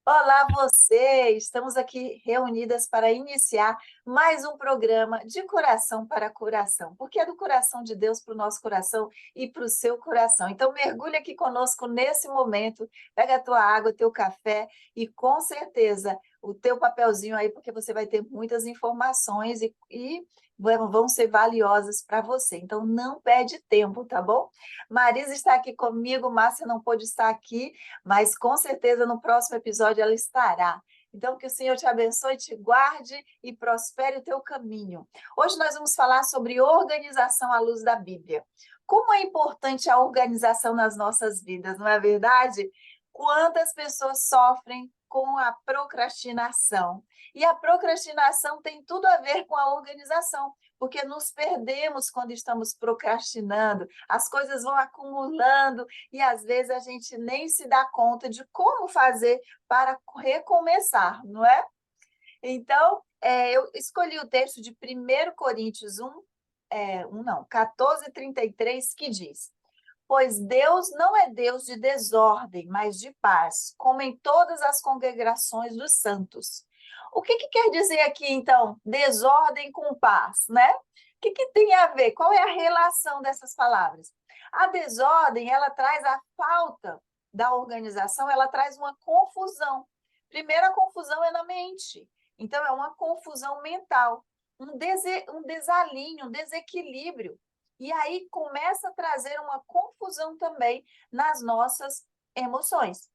Olá, você! Estamos aqui reunidas para iniciar mais um programa de coração para coração, porque é do coração de Deus para o nosso coração e para o seu coração. Então, mergulhe aqui conosco nesse momento, pega a tua água, teu café e, com certeza, o teu papelzinho aí, porque você vai ter muitas informações e vão ser valiosas para você. Então, não perde tempo, tá bom? Marisa está aqui comigo, Márcia não pôde estar aqui, mas com certeza no próximo episódio ela estará. Então, que o Senhor te abençoe, te guarde e prospere o teu caminho. Hoje nós vamos falar sobre organização à luz da Bíblia. Como é importante a organização nas nossas vidas, não é verdade? Quantas pessoas sofrem com a procrastinação? E a procrastinação tem tudo a ver com a organização, porque nos perdemos quando estamos procrastinando, as coisas vão acumulando e às vezes a gente nem se dá conta de como fazer para recomeçar, não é? Então, eu escolhi o texto de 1 Coríntios 14:33, que diz: Pois Deus não é Deus de desordem, mas de paz, como em todas as congregações dos santos. O que quer dizer aqui, então, desordem com paz, né? O que tem a ver? Qual é a relação dessas palavras? A desordem, ela traz a falta da organização, ela traz uma confusão. Primeiro, a confusão é na mente. Então, é uma confusão mental, um desalinho, um desequilíbrio. E aí começa a trazer uma confusão também nas nossas emoções.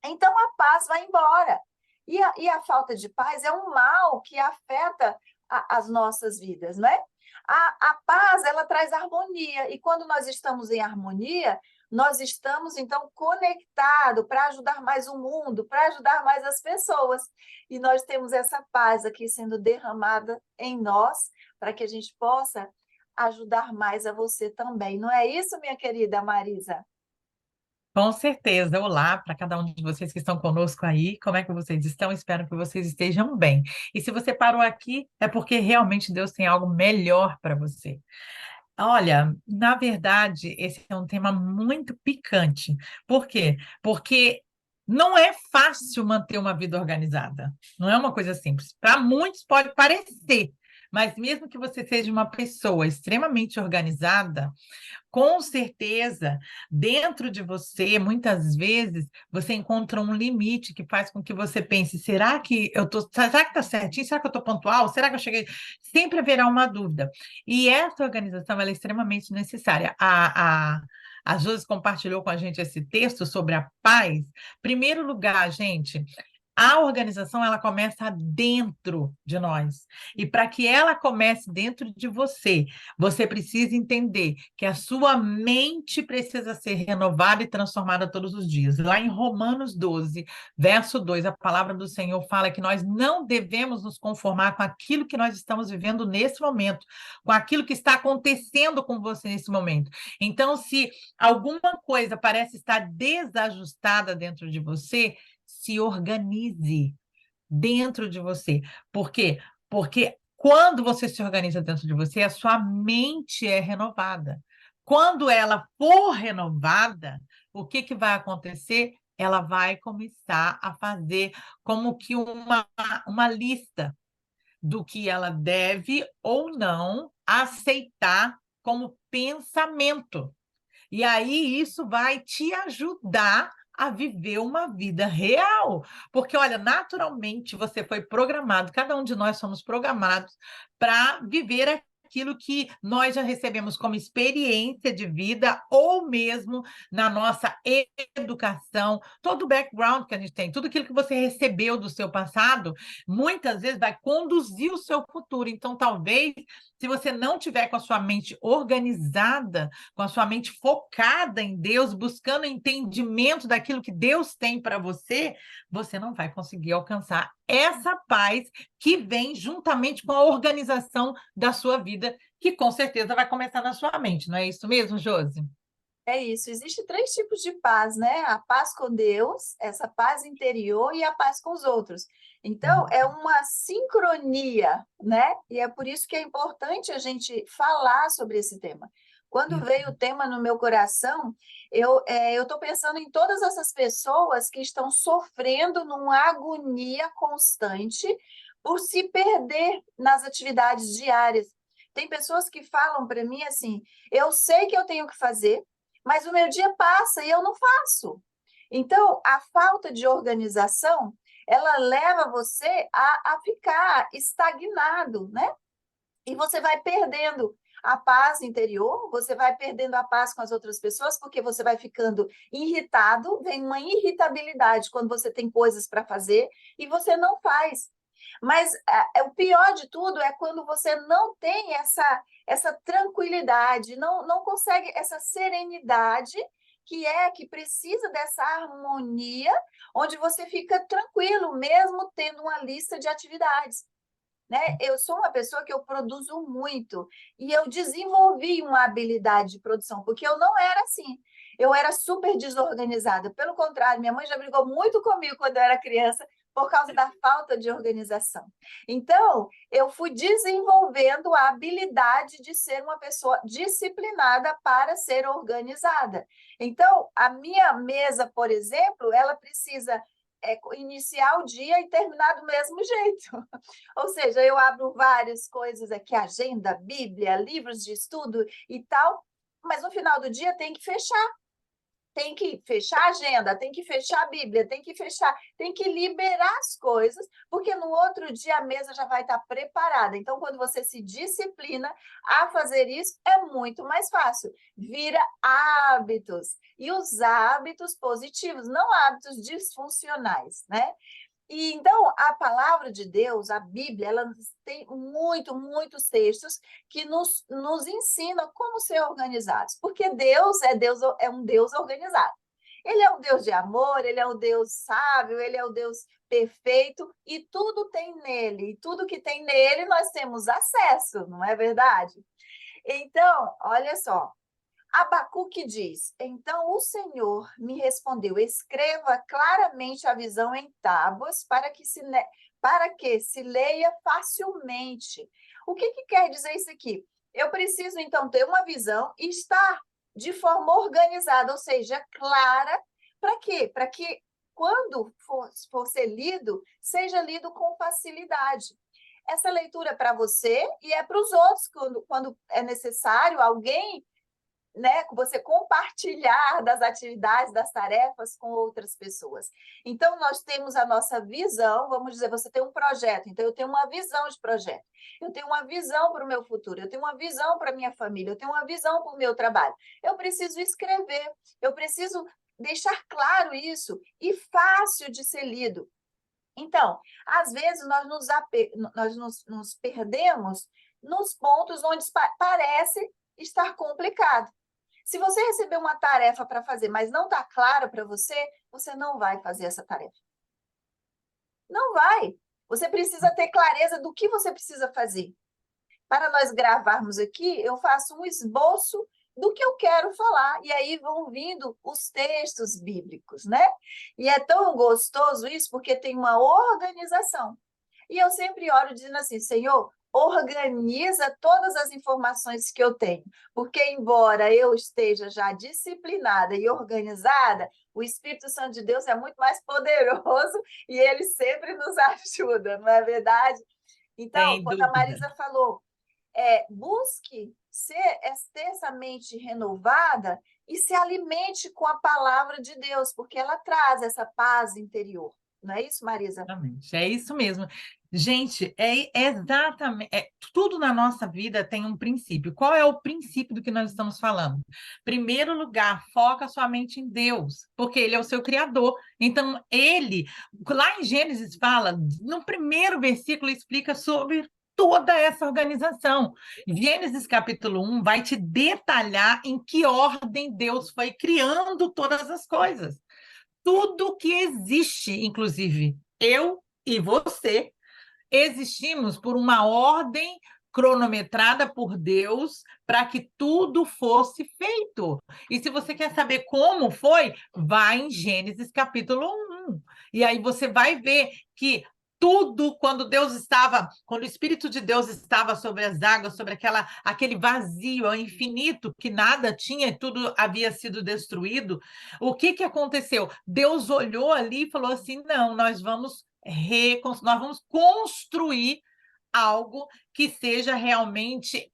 Então a paz vai embora. E a falta de paz é um mal que afeta as nossas vidas, não é? A paz, ela traz harmonia. E quando nós estamos em harmonia, nós estamos, então, conectados para ajudar mais o mundo, para ajudar mais as pessoas. E nós temos essa paz aqui sendo derramada em nós, para que a gente possa ajudar mais a você também. Não é isso, minha querida Marisa? Com certeza. Olá para cada um de vocês que estão conosco aí. Como é que vocês estão? Espero que vocês estejam bem. E se você parou aqui, é porque realmente Deus tem algo melhor para você. Olha, na verdade, esse é um tema muito picante. Por quê? Porque não é fácil manter uma vida organizada. Não é uma coisa simples. Para muitos pode parecer, mas mesmo que você seja uma pessoa extremamente organizada, com certeza, dentro de você, muitas vezes, você encontra um limite que faz com que você pense: será que está certinho? Será que eu estou pontual? Será que eu cheguei? Sempre haverá uma dúvida. E essa organização ela é extremamente necessária. A Josi compartilhou com a gente esse texto sobre a paz. Primeiro lugar, gente, a organização ela começa dentro de nós. E para que ela comece dentro de você, você precisa entender que a sua mente precisa ser renovada e transformada todos os dias. Lá em Romanos 12, verso 2, a palavra do Senhor fala que nós não devemos nos conformar com aquilo que nós estamos vivendo nesse momento, com aquilo que está acontecendo com você nesse momento. Então, se alguma coisa parece estar desajustada dentro de você, se organize dentro de você. Por quê? Porque quando você se organiza dentro de você, a sua mente é renovada. Quando ela for renovada, o que vai acontecer? Ela vai começar a fazer como que uma lista do que ela deve ou não aceitar como pensamento. E aí isso vai te ajudar a viver uma vida real. Porque, olha, naturalmente você foi programado, cada um de nós somos programados para viver aquilo que nós já recebemos como experiência de vida, ou mesmo na nossa educação, todo o background que a gente tem, tudo aquilo que você recebeu do seu passado, muitas vezes vai conduzir o seu futuro. Então, talvez, se você não tiver com a sua mente organizada, com a sua mente focada em Deus, buscando entendimento daquilo que Deus tem para você, você não vai conseguir alcançar essa paz que vem juntamente com a organização da sua vida, que com certeza vai começar na sua mente, não é isso mesmo, Josi? É isso. Existem três tipos de paz, né? A paz com Deus, essa paz interior e a paz com os outros. Então, é uma sincronia, né? E é por isso que é importante a gente falar sobre esse tema. Quando Isso. veio o tema no meu coração, eu estou pensando em todas essas pessoas que estão sofrendo numa agonia constante por se perder nas atividades diárias. Tem pessoas que falam para mim assim: eu sei que eu tenho que fazer, mas o meu dia passa e eu não faço. Então, a falta de organização, ela leva você a ficar estagnado, né? E você vai perdendo a paz interior, você vai perdendo a paz com as outras pessoas, porque você vai ficando irritado, vem uma irritabilidade quando você tem coisas para fazer e você não faz. Mas o pior de tudo é quando você não tem essa tranquilidade, não consegue essa serenidade que precisa dessa harmonia, onde você fica tranquilo, mesmo tendo uma lista de atividades, né? Eu sou uma pessoa que eu produzo muito e eu desenvolvi uma habilidade de produção, porque eu não era assim. Eu era super desorganizada. Pelo contrário, minha mãe já brigou muito comigo quando eu era criança por causa da falta de organização. Então, eu fui desenvolvendo a habilidade de ser uma pessoa disciplinada para ser organizada. Então, a minha mesa, por exemplo, ela precisa iniciar o dia e terminar do mesmo jeito. Ou seja, eu abro várias coisas aqui, agenda, Bíblia, livros de estudo e tal, mas no final do dia tem que fechar a agenda, tem que fechar a Bíblia, tem que liberar as coisas, porque no outro dia a mesa já vai estar preparada. Então, quando você se disciplina a fazer isso, é muito mais fácil. Vira hábitos. E os hábitos positivos, não hábitos disfuncionais, né? E então a palavra de Deus, a Bíblia, ela tem muitos textos que nos ensinam como ser organizados, porque Deus é um Deus organizado. Ele é um Deus de amor, ele é um Deus sábio, ele é o Deus perfeito e tudo tem nele, e tudo que tem nele nós temos acesso, não é verdade? Então, olha só, Abacuque diz: então o Senhor me respondeu, escreva claramente a visão em tábuas para que se leia facilmente. O que quer dizer isso aqui? Eu preciso, então, ter uma visão e estar de forma organizada, ou seja, clara. Para quê? Para que, quando for ser lido, seja lido com facilidade. Essa leitura é para você e é para os outros, quando é necessário alguém, né, você compartilhar das atividades, das tarefas com outras pessoas. Então, nós temos a nossa visão, vamos dizer, você tem um projeto, então eu tenho uma visão de projeto, eu tenho uma visão para o meu futuro, eu tenho uma visão para a minha família, eu tenho uma visão para o meu trabalho. Eu preciso escrever, eu preciso deixar claro isso e fácil de ser lido. Então, às vezes, nos perdemos nos pontos onde parece estar complicado. Se você receber uma tarefa para fazer, mas não está claro para você, você não vai fazer essa tarefa. Não vai. Você precisa ter clareza do que você precisa fazer. Para nós gravarmos aqui, eu faço um esboço do que eu quero falar, e aí vão vindo os textos bíblicos, né? E é tão gostoso isso, porque tem uma organização. E eu sempre oro dizendo assim: Senhor, organiza todas as informações que eu tenho, porque embora eu esteja já disciplinada e organizada, o Espírito Santo de Deus é muito mais poderoso e ele sempre nos ajuda, não é verdade? Então, Sem quando a dúvida. Marisa falou, busque ter essa mente renovada e se alimente com a palavra de Deus, porque ela traz essa paz interior. Não é isso, Marisa? Exatamente, é isso mesmo. Gente, é exatamente, tudo na nossa vida tem um princípio. Qual é o princípio do que nós estamos falando? Primeiro lugar, foca sua mente em Deus, porque Ele é o seu Criador. Então, Ele, lá em Gênesis fala, no primeiro versículo, explica sobre toda essa organização. Gênesis capítulo 1 vai te detalhar em que ordem Deus foi criando todas as coisas. Tudo que existe, inclusive eu e você, existimos por uma ordem cronometrada por Deus para que tudo fosse feito. E se você quer saber como foi, vai em Gênesis capítulo 1. E aí você vai ver que tudo, quando o Espírito de Deus estava sobre as águas, sobre aquele vazio ao infinito, que nada tinha e tudo havia sido destruído, o que aconteceu? Deus olhou ali e falou assim: não, nós vamos construir algo que seja realmente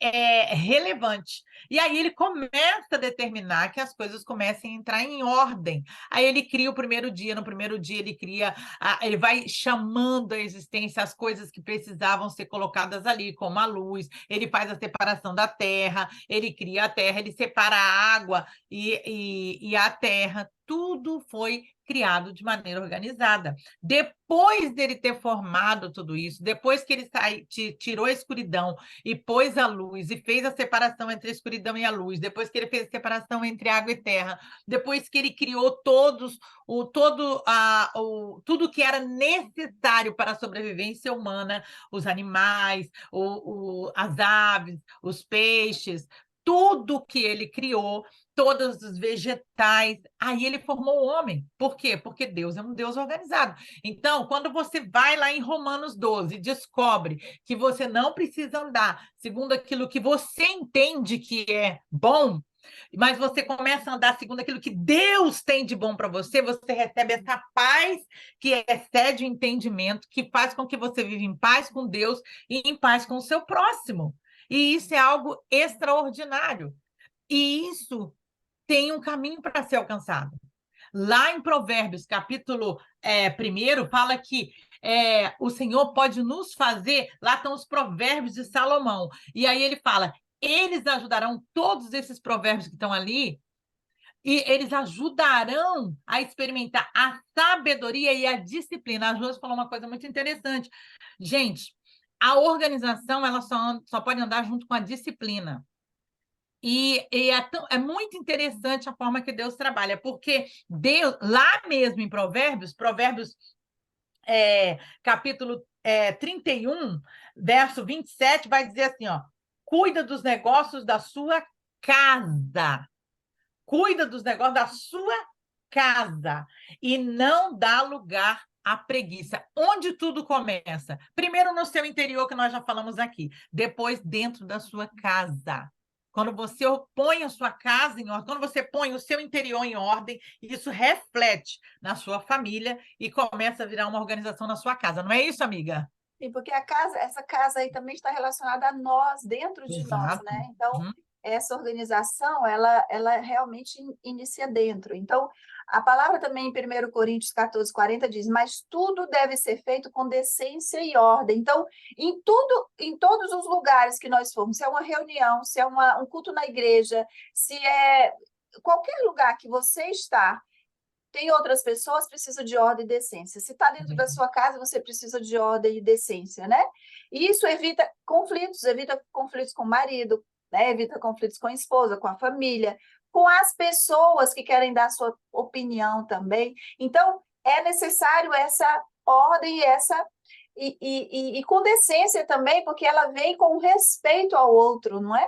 relevante. E aí ele começa a determinar que as coisas comecem a entrar em ordem. Aí ele cria o primeiro dia, no primeiro dia ele vai chamando à existência as coisas que precisavam ser colocadas ali, como a luz, ele faz a separação da terra, ele cria a terra, ele separa a água e a terra, tudo foi criado de maneira organizada. Depois dele ter formado tudo isso, depois que ele tirou a escuridão e pôs a luz e fez a separação entre a escuridão e a luz, depois que ele fez a separação entre água e terra, depois que ele criou tudo que era necessário para a sobrevivência humana, os animais, as aves, os peixes, tudo que ele criou, todos os vegetais, aí ele formou o homem. Por quê? Porque Deus é um Deus organizado. Então, quando você vai lá em Romanos 12 e descobre que você não precisa andar segundo aquilo que você entende que é bom, mas você começa a andar segundo aquilo que Deus tem de bom para você, você recebe essa paz que excede o entendimento, que faz com que você viva em paz com Deus e em paz com o seu próximo. E isso é algo extraordinário. E isso tem um caminho para ser alcançado. Lá em Provérbios, capítulo 1, fala que o Senhor pode nos fazer, lá estão os provérbios de Salomão, e aí ele fala, eles ajudarão, todos esses provérbios que estão ali, e eles ajudarão a experimentar a sabedoria e a disciplina. A Josi falou uma coisa muito interessante. Gente, a organização ela só pode andar junto com a disciplina. E é muito interessante a forma que Deus trabalha, porque Deus, lá mesmo em Provérbios capítulo 31, verso 27, vai dizer assim, ó, cuida dos negócios da sua casa, cuida dos negócios da sua casa e não dá lugar à preguiça. Onde tudo começa? Primeiro no seu interior, que nós já falamos aqui, depois dentro da sua casa. Quando você põe a sua casa em ordem, quando você põe o seu interior em ordem, isso reflete na sua família e começa a virar uma organização na sua casa. Não é isso, amiga? Sim, porque essa casa aí também está relacionada a nós, dentro de nós, Exato. né? Então, Uhum. essa organização, ela realmente inicia dentro. Então, a palavra também em 1 Coríntios 14:40 diz, mas tudo deve ser feito com decência e ordem. Então, em todos os lugares que nós formos, se é uma reunião, se é um culto na igreja, se é qualquer lugar que você está, tem outras pessoas, precisa de ordem e decência. Se está dentro da sua casa, você precisa de ordem e decência, né? E isso evita conflitos com o marido, né? Evita conflitos com a esposa, com a família, com as pessoas que querem dar sua opinião também. Então, é necessário essa ordem e com decência também, porque ela vem com respeito ao outro, não é?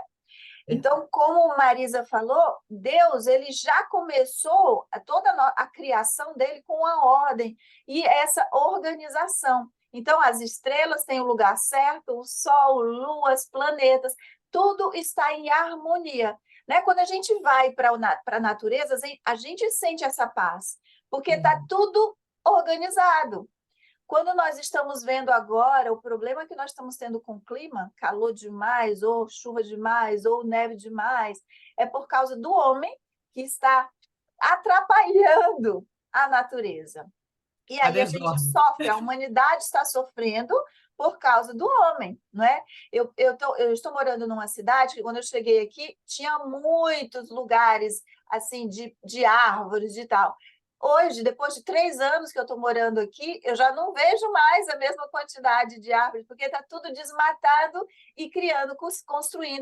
Então, como Marisa falou, Deus ele já começou toda a criação dele com a ordem e essa organização. Então, as estrelas têm o lugar certo, o sol, luas, planetas, tudo está em harmonia. Né? Quando a gente vai para a natureza, a gente sente essa paz, porque está tudo organizado. Quando nós estamos vendo agora o problema que nós estamos tendo com o clima, calor demais, ou chuva demais, ou neve demais, é por causa do homem que está atrapalhando a natureza. E A aí a gente desordem. sofre, a humanidade está sofrendo por causa do homem, não é? Eu estou morando numa cidade que, quando eu cheguei aqui, tinha muitos lugares assim de árvores e tal. Hoje, depois de 3 anos que eu estou morando aqui, eu já não vejo mais a mesma quantidade de árvores, porque está tudo desmatado e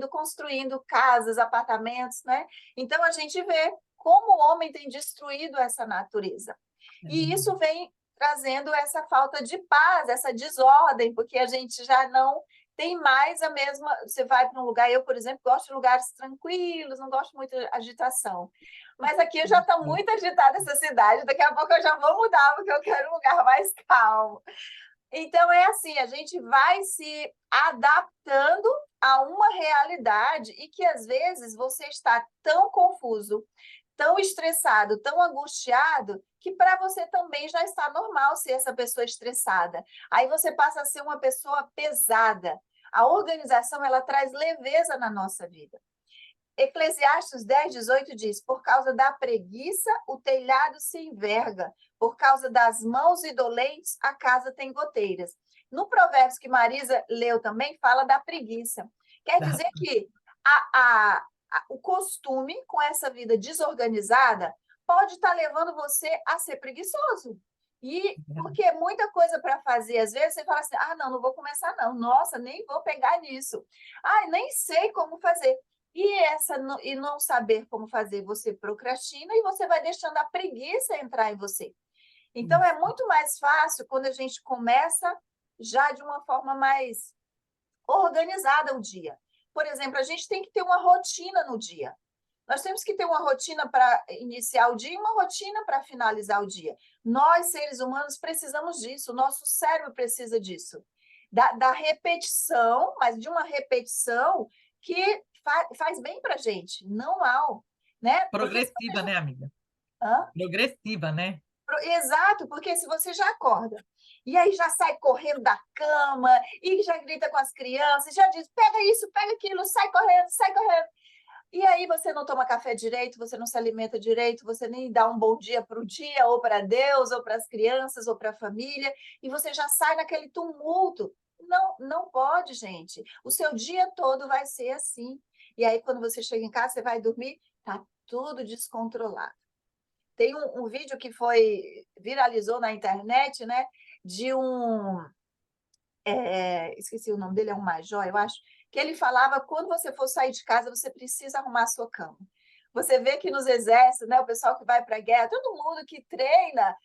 construindo casas, apartamentos, né? Então a gente vê como o homem tem destruído essa natureza. E isso vem trazendo essa falta de paz, essa desordem, porque a gente já não tem mais a mesma. Você vai para um lugar, eu, por exemplo, gosto de lugares tranquilos, não gosto muito de agitação. Mas aqui já está muito agitada essa cidade, daqui a pouco eu já vou mudar, porque eu quero um lugar mais calmo. Então, é assim, a gente vai se adaptando a uma realidade e que, às vezes, você está tão confuso, tão estressado, tão angustiado, que para você também já está normal ser essa pessoa estressada. Aí você passa a ser uma pessoa pesada. A organização, ela traz leveza na nossa vida. Eclesiastes 10:18 diz: por causa da preguiça, o telhado se enverga, por causa das mãos indolentes, a casa tem goteiras. No Provérbios que Marisa leu também, fala da preguiça. Quer dizer que o costume com essa vida desorganizada pode estar levando você a ser preguiçoso. E porque muita coisa para fazer, às vezes você fala assim: ah, não, não vou começar, não. Nossa, nem vou pegar nisso. Ah, nem sei como fazer. E não saber como fazer, você procrastina e você vai deixando a preguiça entrar em você. Então, é muito mais fácil quando a gente começa já de uma forma mais organizada o dia. Por exemplo, a gente tem que ter uma rotina no dia. Nós temos que ter uma rotina para iniciar o dia e uma rotina para finalizar o dia. Nós, seres humanos, precisamos disso, o nosso cérebro precisa disso. Da repetição, mas de uma repetição que faz bem para a gente, não mal. Né? Progressiva, né, amiga? Hã? Progressiva, né? Exato, porque se você já acorda e aí já sai correndo da cama e já grita com as crianças, já diz, pega isso, pega aquilo, sai correndo, sai correndo. E aí você não toma café direito, você não se alimenta direito, você nem dá um bom dia para o dia, ou para Deus, ou para as crianças, ou para a família, e você já sai naquele tumulto. Não, não pode, gente. O seu dia todo vai ser assim. E aí, quando você chega em casa, você vai dormir, tá tudo descontrolado. Tem um vídeo que viralizou na internet, né? De esqueci o nome dele, é um major, eu acho, que ele falava: quando você for sair de casa, você precisa arrumar a sua cama. Você vê que nos exércitos, né, o pessoal que vai para a guerra, todo mundo que treina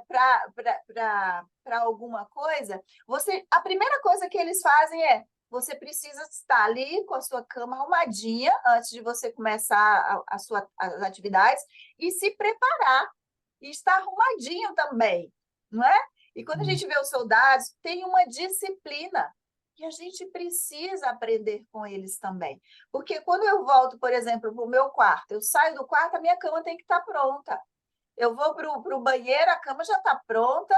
para alguma coisa, a primeira coisa que eles fazem é: você precisa estar ali com a sua cama arrumadinha antes de você começar as atividades e se preparar e estar arrumadinho também, não é? E quando a gente vê os soldados, tem uma disciplina e a gente precisa aprender com eles também. Porque quando eu volto, por exemplo, para o meu quarto, eu saio do quarto, a minha cama tem que estar pronta. Eu vou para o banheiro, a cama já está pronta,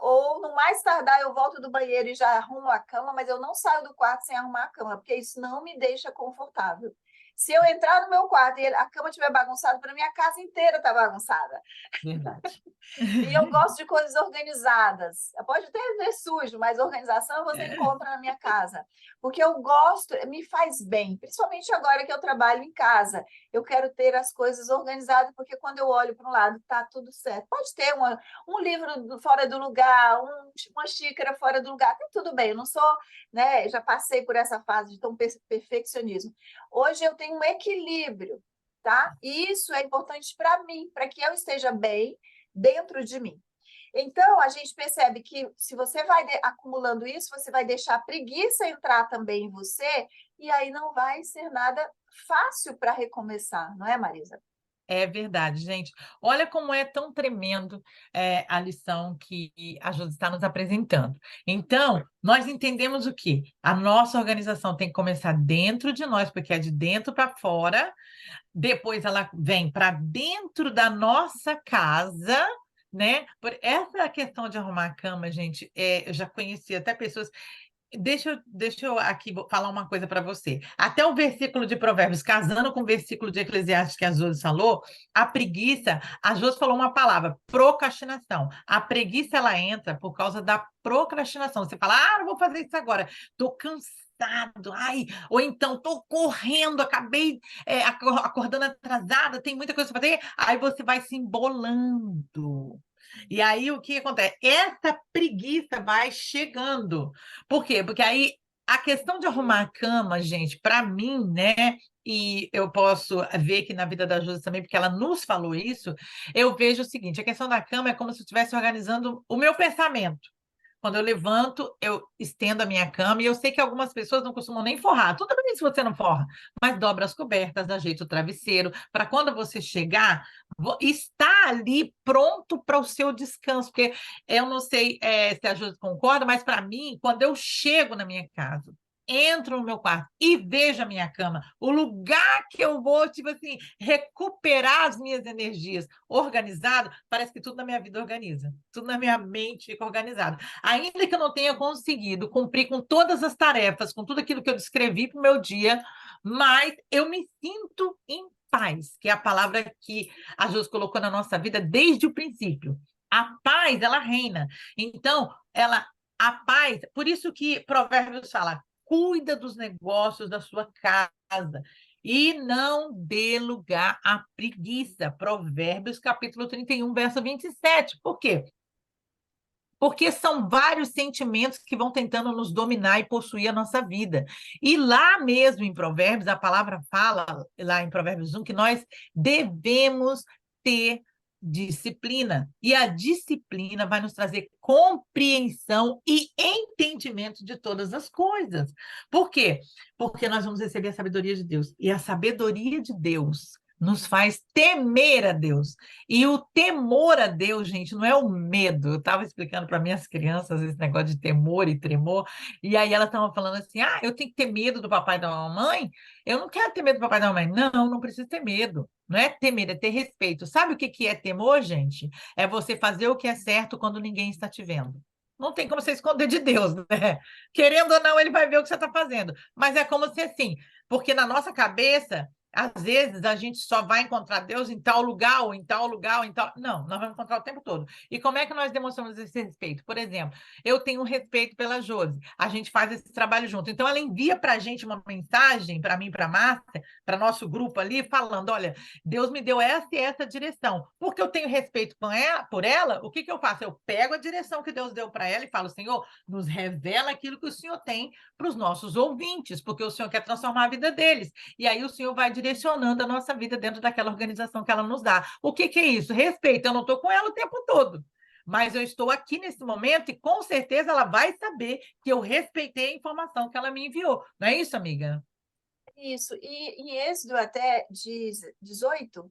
ou no mais tardar eu volto do banheiro e já arrumo a cama, mas eu não saio do quarto sem arrumar a cama, porque isso não me deixa confortável. Se eu entrar no meu quarto e a cama estiver bagunçada, para mim a casa inteira está bagunçada. Verdade. E eu gosto de coisas organizadas. Pode até ver sujo, mas organização você encontra na minha casa. Porque eu gosto, me faz bem, principalmente agora que eu trabalho em casa. Eu quero ter as coisas organizadas, porque quando eu olho para um lado, está tudo certo. Pode ter um livro fora do lugar, uma xícara fora do lugar, tá tudo bem. Eu não sou, né? Já passei por essa fase de tão perfeccionismo. Hoje eu tenho um equilíbrio, tá? E isso é importante para mim, para que eu esteja bem dentro de mim. Então, a gente percebe que se você vai acumulando isso, você vai deixar a preguiça entrar também em você, e aí não vai ser nada fácil para recomeçar, não é, Marisa? É verdade, gente. Olha como é tão tremendo a lição que a Josi está nos apresentando. Então, nós entendemos o quê? A nossa organização tem que começar dentro de nós, porque é de dentro para fora. Depois ela vem para dentro da nossa casa, né? Por essa questão de arrumar a cama, gente, eu já conheci até pessoas. Deixa eu aqui falar uma coisa para você. Até o versículo de Provérbios, casando com o versículo de Eclesiastes que a Josi falou, a preguiça, a Josi falou uma palavra, procrastinação. A preguiça, ela entra por causa da procrastinação. Você fala, não vou fazer isso agora, estou cansado, ai, ou então estou correndo, acabei acordando atrasada, tem muita coisa para fazer, aí você vai se embolando. E aí o que acontece? Essa preguiça vai chegando. Por quê? Porque aí a questão de arrumar a cama, gente, para mim, né? E eu posso ver que na vida da Josi também, porque ela nos falou isso, eu vejo o seguinte: a questão da cama é como se eu estivesse organizando o meu pensamento. Quando eu levanto, eu estendo a minha cama, e eu sei que algumas pessoas não costumam nem forrar. Tudo bem se você não forra, mas dobra as cobertas, ajeita o travesseiro, para quando você chegar, estar ali pronto para o seu descanso. Porque eu não sei se a Josi concorda, mas para mim, quando eu chego na minha casa, entro no meu quarto e vejo a minha cama, o lugar que eu vou, tipo assim, recuperar as minhas energias organizado, parece que tudo na minha vida organiza, tudo na minha mente fica organizado. Ainda que eu não tenha conseguido cumprir com todas as tarefas, com tudo aquilo que eu descrevi para o meu dia, mas eu me sinto em paz, que é a palavra que a Jus colocou na nossa vida desde o princípio. A paz, ela reina. Então, a paz, por isso que Provérbios fala, cuida dos negócios da sua casa e não dê lugar à preguiça. Provérbios, capítulo 31, verso 27. Por quê? Porque são vários sentimentos que vão tentando nos dominar e possuir a nossa vida. E lá mesmo em Provérbios, a palavra fala, lá em Provérbios 1, que nós devemos ter disciplina. E a disciplina vai nos trazer compreensão e entendimento de todas as coisas. Por quê? Porque nós vamos receber a sabedoria de Deus. E a sabedoria de Deus nos faz temer a Deus. E o temor a Deus, gente, não é o medo. Eu estava explicando para minhas crianças esse negócio de temor e tremor, e aí elas estavam falando assim: ah, eu tenho que ter medo do papai e da mamãe? Eu não quero ter medo do papai e da mamãe. Não, não preciso ter medo. Não é ter medo, é ter respeito. Sabe o que que é temor, gente? É você fazer o que é certo quando ninguém está te vendo. Não tem como você esconder de Deus, né? Querendo ou não, ele vai ver o que você está fazendo. Mas é como se assim, porque na nossa cabeça às vezes a gente só vai encontrar Deus em tal lugar, ou em tal lugar, ou em tal. Não, nós vamos encontrar o tempo todo. E como é que nós demonstramos esse respeito? Por exemplo, eu tenho um respeito pela Josi, a gente faz esse trabalho junto. Então, ela envia para a gente uma mensagem, para mim, para a Márcia, para nosso grupo ali, falando: olha, Deus me deu essa e essa direção. Porque eu tenho respeito por ela, o que que eu faço? Eu pego a direção que Deus deu para ela e falo: Senhor, nos revela aquilo que o Senhor tem para os nossos ouvintes, porque o Senhor quer transformar a vida deles. E aí o Senhor vai direcionando a nossa vida dentro daquela organização que ela nos dá. O que que é isso? Respeito. Eu não estou com ela o tempo todo, mas eu estou aqui nesse momento e com certeza ela vai saber que eu respeitei a informação que ela me enviou. Não é isso, amiga? Isso, e em Êxodo até 18,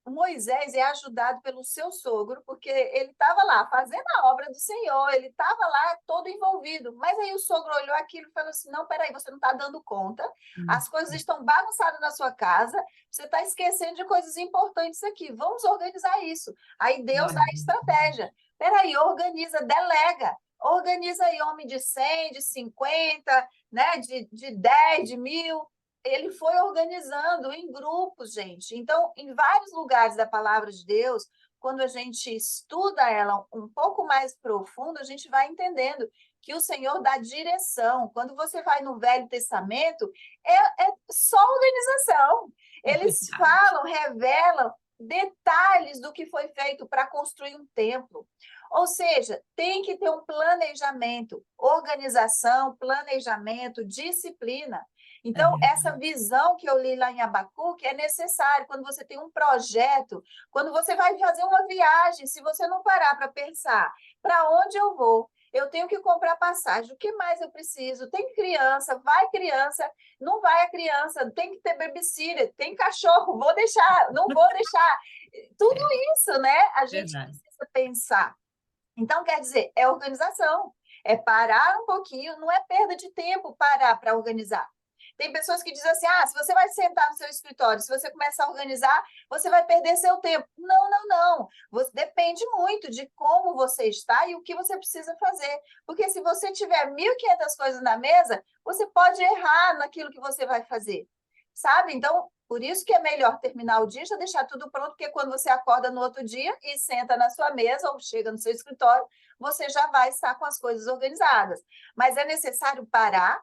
Moisés é ajudado pelo seu sogro, porque ele estava lá fazendo a obra do Senhor, ele estava lá todo envolvido, mas aí o sogro olhou aquilo e falou assim, não, peraí, você não está dando conta, as coisas estão bagunçadas na sua casa, você está esquecendo de coisas importantes aqui, vamos organizar isso. Aí Deus dá Glória a a Deus. estratégia, peraí, organiza, delega, organiza aí homem de 100, de 50, né, de 10, de 1.000, ele foi organizando em grupos, gente. Então, em vários lugares da palavra de Deus, quando a gente estuda ela um pouco mais profundo, a gente vai entendendo que o Senhor dá direção. Quando você vai no Velho Testamento, é só organização. É Eles verdade. falam, revelam detalhes do que foi feito para construir um templo. Ou seja, tem que ter um planejamento, organização, planejamento, disciplina. É Então, essa verdade. visão que eu li lá em Abacuque é necessário quando você tem um projeto, quando você vai fazer uma viagem, se você não parar para pensar para onde eu vou, eu tenho que comprar passagem, o que mais eu preciso? Tem criança, vai criança, não vai a criança, tem que ter babysitter, tem cachorro, vou deixar, não vou deixar. Tudo É isso, né? A gente verdade. precisa pensar. Então, quer dizer, é organização, é parar um pouquinho, não é perda de tempo parar para organizar. Tem pessoas que dizem assim: se você vai sentar no seu escritório, se você começar a organizar, você vai perder seu tempo. Não, não, não. Você, depende muito de como você está e o que você precisa fazer. Porque se você tiver 1.500 coisas na mesa, você pode errar naquilo que você vai fazer. Sabe? Então, por isso que é melhor terminar o dia, já deixar tudo pronto, porque quando você acorda no outro dia e senta na sua mesa ou chega no seu escritório, você já vai estar com as coisas organizadas. Mas é necessário parar,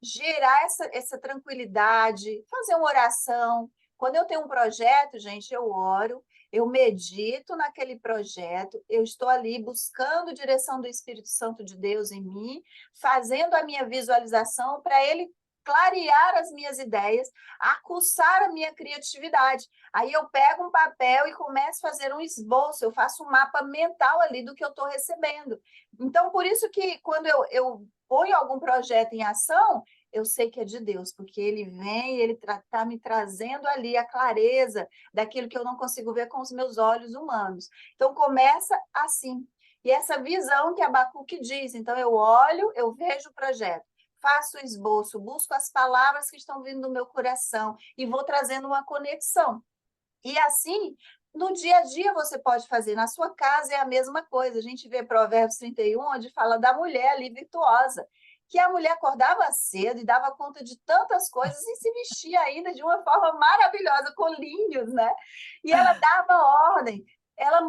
gerar essa tranquilidade, fazer uma oração. Quando eu tenho um projeto, gente, eu oro, eu medito naquele projeto, eu estou ali buscando direção do Espírito Santo de Deus em mim, fazendo a minha visualização para ele clarear as minhas ideias, aguçar a minha criatividade. Aí eu pego um papel e começo a fazer um esboço, eu faço um mapa mental ali do que eu estou recebendo. Então, por isso que quando eu ponho algum projeto em ação, eu sei que é de Deus, porque ele vem, ele está me trazendo ali a clareza daquilo que eu não consigo ver com os meus olhos humanos. Então, começa assim. E essa visão que Abacuque diz, então eu olho, eu vejo o projeto, faço o esboço, busco as palavras que estão vindo do meu coração e vou trazendo uma conexão. E assim, no dia a dia você pode fazer, na sua casa é a mesma coisa. A gente vê Provérbios 31, onde fala da mulher ali virtuosa, que a mulher acordava cedo e dava conta de tantas coisas e se vestia ainda de uma forma maravilhosa, com linhos, né? E ela dava ordem, ela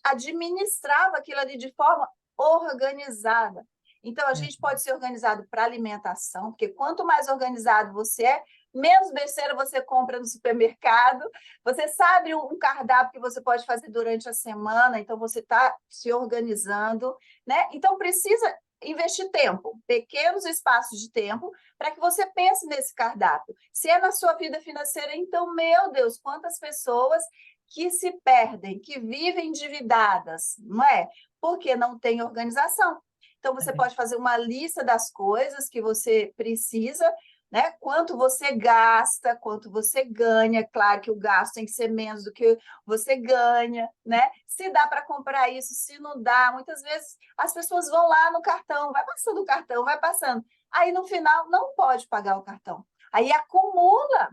administrava aquilo ali de forma organizada. Então, a gente pode ser organizado para alimentação, porque quanto mais organizado você é, menos besteira você compra no supermercado, você sabe um cardápio que você pode fazer durante a semana, então você está se organizando, né? Então precisa investir tempo, pequenos espaços de tempo, para que você pense nesse cardápio. Se é na sua vida financeira, então, meu Deus, quantas pessoas que se perdem, que vivem endividadas, não é? Porque não tem organização. Então, você pode fazer uma lista das coisas que você precisa, né? Quanto você gasta, quanto você ganha. Claro que o gasto tem que ser menos do que você ganha, né? Se dá para comprar isso, se não dá. Muitas vezes as pessoas vão lá no cartão, vai passando o cartão, vai passando. Aí no final não pode pagar o cartão. Aí acumula,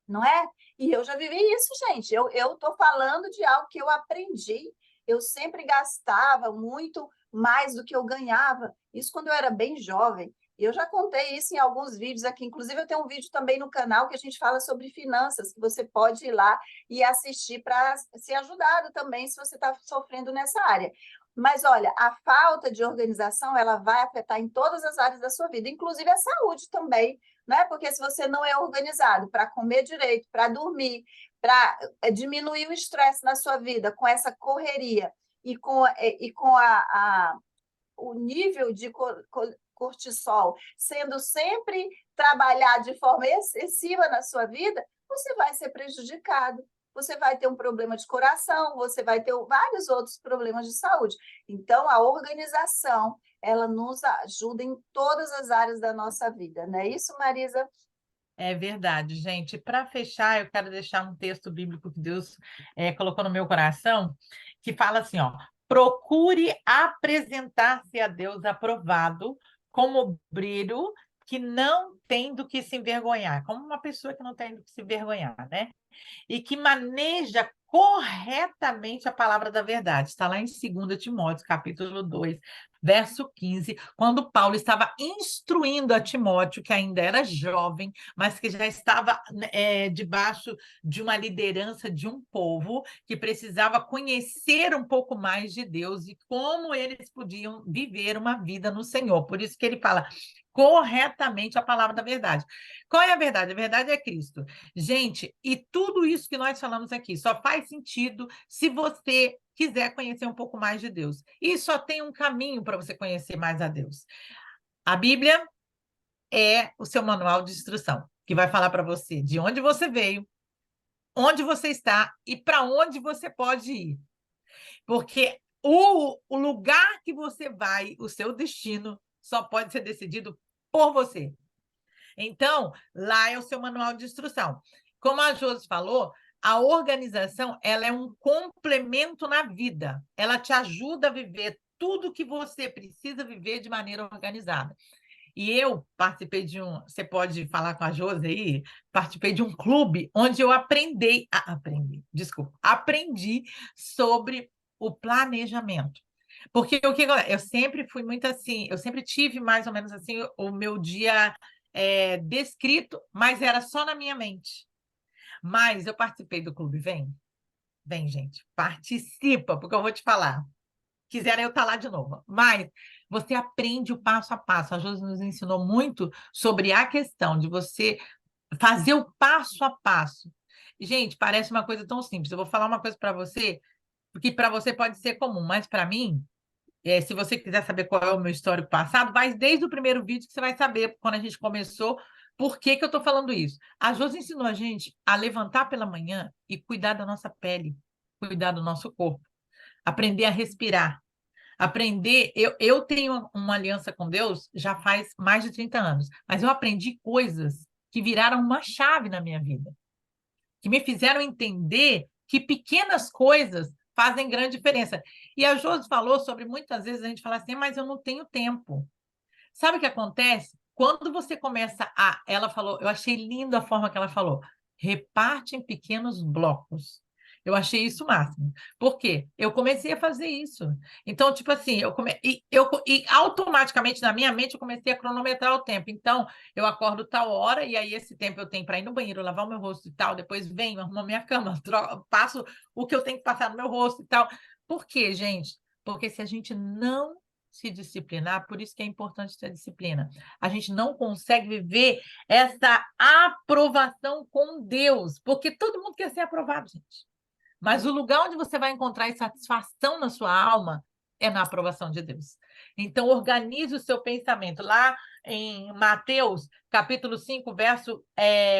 não é? E eu já vivi isso, gente. Eu estou falando de algo que eu aprendi. Eu sempre gastava muito mais do que eu ganhava. Isso quando eu era bem jovem. E eu já contei isso em alguns vídeos aqui. Inclusive, eu tenho um vídeo também no canal que a gente fala sobre finanças, que você pode ir lá e assistir para ser ajudado também se você está sofrendo nessa área. Mas olha, a falta de organização ela vai afetar em todas as áreas da sua vida, inclusive a saúde também, né? Porque se você não é organizado para comer direito, para dormir, para diminuir o estresse na sua vida com essa correria e com o nível de cortisol sendo sempre trabalhar de forma excessiva na sua vida, você vai ser prejudicado. Você vai ter um problema de coração, você vai ter vários outros problemas de saúde. Então, a organização, ela nos ajuda em todas as áreas da nossa vida, não é isso, Marisa? É verdade, gente. Para fechar, eu quero deixar um texto bíblico que Deus colocou no meu coração, que fala assim, ó, procure apresentar-se a Deus aprovado, como obreiro que não tem do que se envergonhar, como uma pessoa que não tem do que se envergonhar, né? E que maneja corretamente a palavra da verdade. Está lá em 2 Timóteo, capítulo 2, verso 15, quando Paulo estava instruindo a Timóteo, que ainda era jovem, mas que já estava debaixo de uma liderança de um povo que precisava conhecer um pouco mais de Deus e como eles podiam viver uma vida no Senhor. Por isso que ele fala corretamente a palavra da verdade. Qual é a verdade? A verdade é Cristo. Gente, e tudo isso que nós falamos aqui só faz sentido se você quiser conhecer um pouco mais de Deus. E só tem um caminho para você conhecer mais a Deus. A Bíblia é o seu manual de instrução, que vai falar para você de onde você veio, onde você está e para onde você pode ir. Porque o lugar que você vai, o seu destino, só pode ser decidido por você. Então, lá é o seu manual de instrução. Como a Josi falou, a organização ela é um complemento na vida. Ela te ajuda a viver tudo que você precisa viver de maneira organizada. E eu participei de um, você pode falar com a Josi aí, participei de um clube onde eu aprendi sobre o planejamento. Porque o que eu sempre fui muito assim, eu sempre tive mais ou menos assim o meu dia descrito, mas era só na minha mente. Mas eu participei do clube, vem, gente, participa, porque eu vou te falar. Quiser eu estar lá de novo. Mas você aprende o passo a passo. A Josi nos ensinou muito sobre a questão de você fazer o passo a passo. Gente, parece uma coisa tão simples. Eu vou falar uma coisa para você, porque para você pode ser comum, mas para mim Se você quiser saber qual é o meu histórico passado, vai desde o primeiro vídeo que você vai saber, quando a gente começou, por que que eu estou falando isso. A Josi ensinou a gente a levantar pela manhã e cuidar da nossa pele, cuidar do nosso corpo, aprender a respirar, aprender. Eu tenho uma aliança com Deus já faz mais de 30 anos, mas eu aprendi coisas que viraram uma chave na minha vida, que me fizeram entender que pequenas coisas fazem grande diferença. E a Josi falou sobre muitas vezes a gente fala assim, mas eu não tenho tempo. Sabe o que acontece? Quando você começa a. Ela falou, eu achei lindo a forma que ela falou. Reparte em pequenos blocos. Eu achei isso o máximo. Por quê? Eu comecei a fazer isso. Então, tipo assim, e automaticamente na minha mente eu comecei a cronometrar o tempo. Então, eu acordo tal hora, e aí esse tempo eu tenho para ir no banheiro, lavar o meu rosto e tal, depois venho, arrumo a minha cama, passo o que eu tenho que passar no meu rosto e tal. Por quê, gente? Porque se a gente não se disciplinar, por isso que é importante ter disciplina. A gente não consegue viver essa aprovação com Deus, porque todo mundo quer ser aprovado, gente. Mas o lugar onde você vai encontrar satisfação na sua alma é na aprovação de Deus. Então, organize o seu pensamento. Lá em Mateus, capítulo 5, verso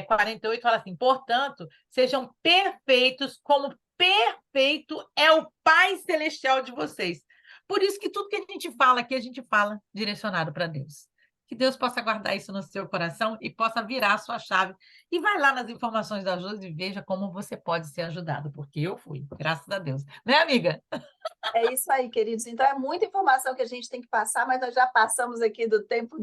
48, fala assim: portanto, sejam perfeitos como perfeito é o Pai Celestial de vocês. Por isso que tudo que a gente fala aqui, a gente fala direcionado para Deus. Que Deus possa guardar isso no seu coração e possa virar a sua chave. E vai lá nas informações da Josi e veja como você pode ser ajudado, porque eu fui, graças a Deus. Né, amiga? É isso aí, queridos. Então, é muita informação que a gente tem que passar, mas nós já passamos aqui do tempo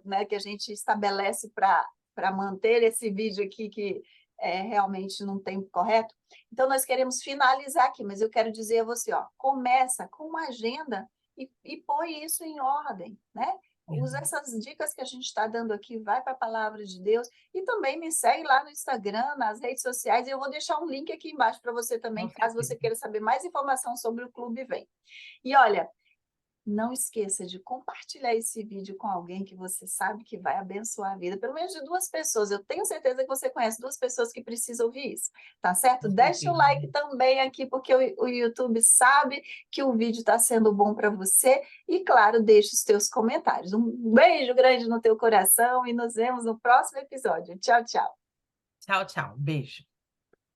né, que a gente estabelece para manter esse vídeo aqui, que é realmente num tempo correto. Então, nós queremos finalizar aqui, mas eu quero dizer a você, ó, começa com uma agenda e põe isso em ordem, né? Usa essas dicas que a gente está dando aqui, vai para a palavra de Deus e também me segue lá no Instagram, nas redes sociais, e eu vou deixar um link aqui embaixo para você também, Com caso certeza. você queira saber mais informação sobre o Clube Vem. E olha, não esqueça de compartilhar esse vídeo com alguém que você sabe que vai abençoar a vida, pelo menos de duas pessoas. Eu tenho certeza que você conhece duas pessoas que precisam ouvir isso, tá certo? Com Deixa o certeza. like também aqui, porque o YouTube sabe que o vídeo está sendo bom para você. E, claro, deixa os teus comentários. Um beijo grande no teu coração e nos vemos no próximo episódio. Tchau, tchau. Tchau, tchau. Beijo.